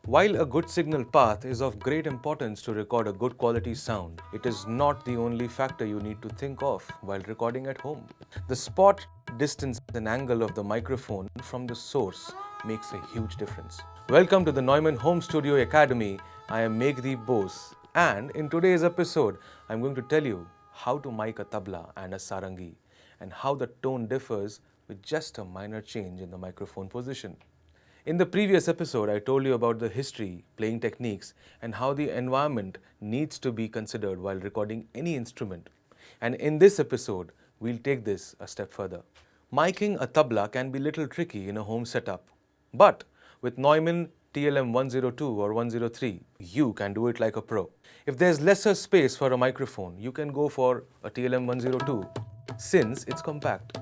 While a good signal path is of great importance to record a good quality sound, it is not the only factor you need to think of while recording at home. The spot, distance and angle of the microphone from the source makes a huge difference. Welcome to the Neumann Home Studio Academy. I am Meghdeep Bose, and in today's episode, I'm going to tell you how to mic a tabla and a sarangi and how the tone differs with just a minor change in the microphone position. In the previous episode, I told you about the history, playing techniques, and how the environment needs to be considered while recording any instrument. And in this episode, we'll take this a step further. Miking a tabla can be a little tricky in a home setup, but with Neumann TLM 102 or 103, you can do it like a pro. If there's lesser space for a microphone, you can go for a TLM 102 since it's compact.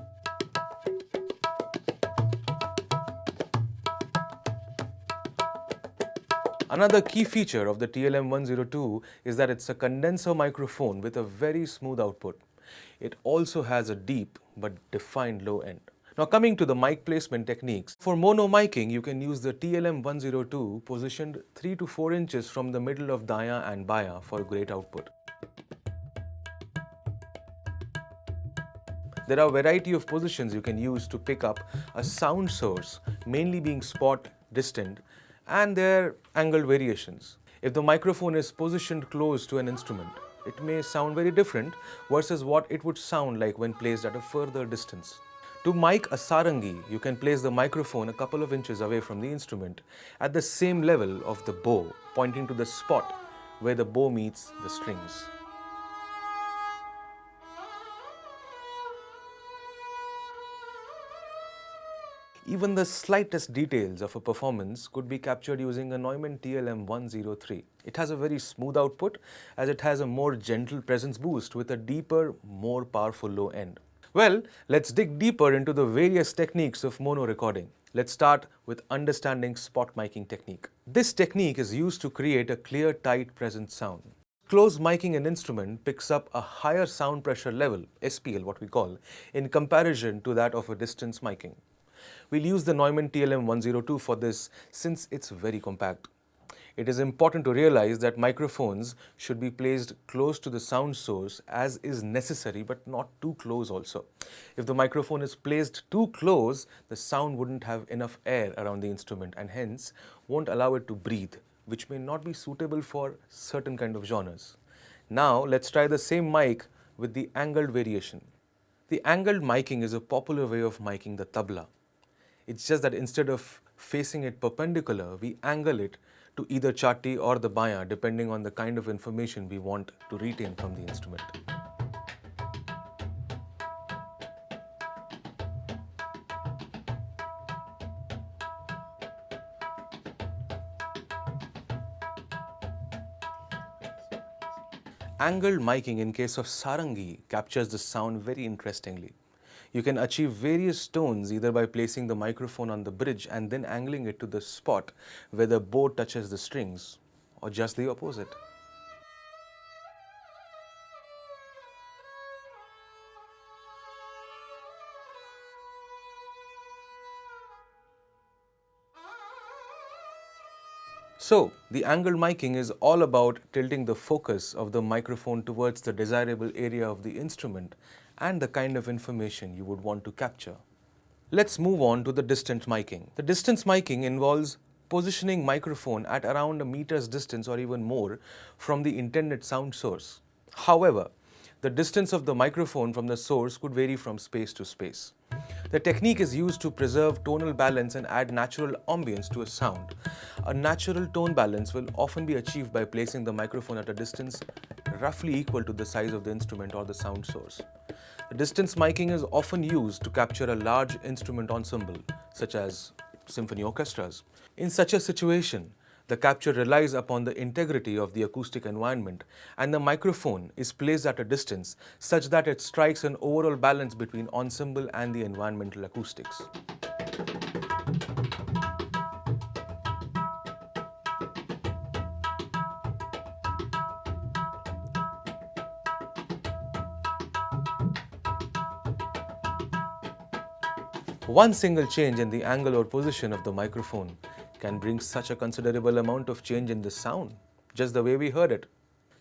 Another key feature of the TLM 102 is that it's a condenser microphone with a very smooth output. It also has a deep but defined low end. Now coming to the mic placement techniques, for mono miking you can use the TLM 102 positioned 3 to 4 inches from the middle of daya and baya for great output. There are a variety of positions you can use to pick up a sound source, mainly being spot, distant, and their angled variations. If the microphone is positioned close to an instrument, it may sound very different versus what it would sound like when placed at a further distance. To mic a sarangi, you can place the microphone a couple of inches away from the instrument at the same level of the bow, pointing to the spot where the bow meets the strings. Even the slightest details of a performance could be captured using a Neumann TLM 103. It has a very smooth output as it has a more gentle presence boost with a deeper, more powerful low end. Well, let's dig deeper into the various techniques of mono recording. Let's start with understanding spot miking technique. This technique is used to create a clear, tight present sound. Close miking an instrument picks up a higher sound pressure level, SPL what we call, in comparison to that of a distance miking. We'll use the Neumann TLM 102 for this since it's very compact. It is important to realize that microphones should be placed close to the sound source as is necessary, but not too close also. If the microphone is placed too close, the sound wouldn't have enough air around the instrument and hence won't allow it to breathe, which may not be suitable for certain kind of genres. Now let's try the same mic with the angled variation. The angled miking is a popular way of miking the tabla. It's just that instead of facing it perpendicular, we angle it to either chatti or the baya depending on the kind of information we want to retain from the instrument. Angled miking in case of sarangi captures the sound very interestingly. You can achieve various tones either by placing the microphone on the bridge and then angling it to the spot where the bow touches the strings, or just the opposite. So, the angled miking is all about tilting the focus of the microphone towards the desirable area of the instrument and the kind of information you would want to capture. Let's move on to the distance miking. The distance miking involves positioning microphone at around a meter's distance or even more from the intended sound source. However, the distance of the microphone from the source could vary from space to space. The technique is used to preserve tonal balance and add natural ambience to a sound. A natural tone balance will often be achieved by placing the microphone at a distance roughly equal to the size of the instrument or the sound source. The distance miking is often used to capture a large instrument ensemble, such as symphony orchestras. In such a situation, the capture relies upon the integrity of the acoustic environment and the microphone is placed at a distance such that it strikes an overall balance between ensemble and the environmental acoustics. One single change in the angle or position of the microphone can bring such a considerable amount of change in the sound, just the way we heard it.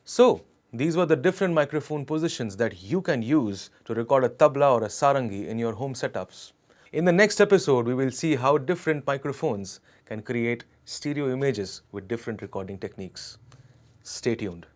So, these were the different microphone positions that you can use to record a tabla or a sarangi in your home setups. In the next episode, we will see how different microphones can create stereo images with different recording techniques. Stay tuned.